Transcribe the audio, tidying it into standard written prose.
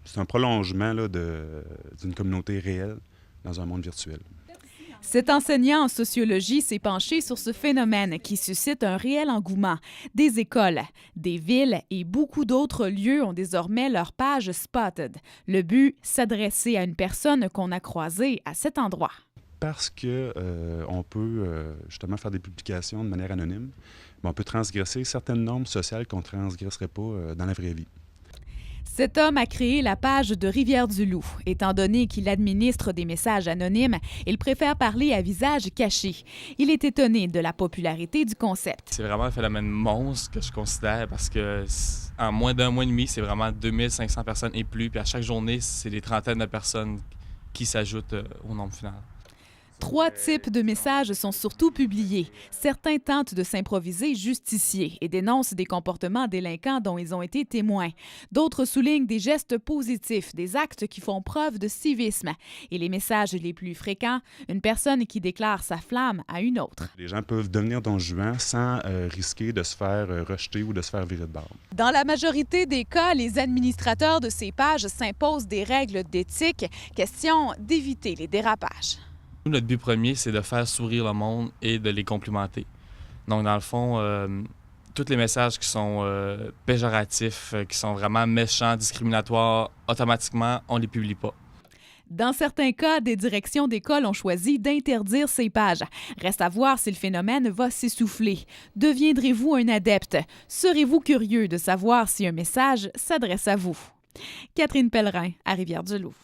c'est un prolongement là, d'une communauté réelle dans un monde virtuel. Cet enseignant en sociologie s'est penché sur ce phénomène qui suscite un réel engouement. Des écoles, des villes et beaucoup d'autres lieux ont désormais leur page Spotted. Le but, s'adresser à une personne qu'on a croisée à cet endroit. Parce que on peut justement faire des publications de manière anonyme, mais on peut transgresser certaines normes sociales qu'on ne transgresserait pas dans la vraie vie. Cet homme a créé la page de Rivière-du-Loup. Étant donné qu'il administre des messages anonymes, il préfère parler à visage caché. Il est étonné de la popularité du concept. C'est vraiment un phénomène monstre que je considère parce que en moins d'un mois et demi, c'est vraiment 2500 personnes et plus. Puis à chaque journée, c'est des trentaines de personnes qui s'ajoutent au nombre final. 3 types de messages sont surtout publiés. Certains tentent de s'improviser justiciers et dénoncent des comportements délinquants dont ils ont été témoins. D'autres soulignent des gestes positifs, des actes qui font preuve de civisme. Et les messages les plus fréquents, une personne qui déclare sa flamme à une autre. Les gens peuvent devenir donjuans sans risquer de se faire rejeter ou de se faire virer de bord. Dans la majorité des cas, les administrateurs de ces pages s'imposent des règles d'éthique, question d'éviter les dérapages. Nous, notre but premier, c'est de faire sourire le monde et de les complimenter. Donc, dans le fond, tous les messages qui sont péjoratifs, qui sont vraiment méchants, discriminatoires, automatiquement, on ne les publie pas. Dans certains cas, des directions d'école ont choisi d'interdire ces pages. Reste à voir si le phénomène va s'essouffler. Deviendrez-vous un adepte? Serez-vous curieux de savoir si un message s'adresse à vous? Catherine Pellerin, à Rivière-du-Loup.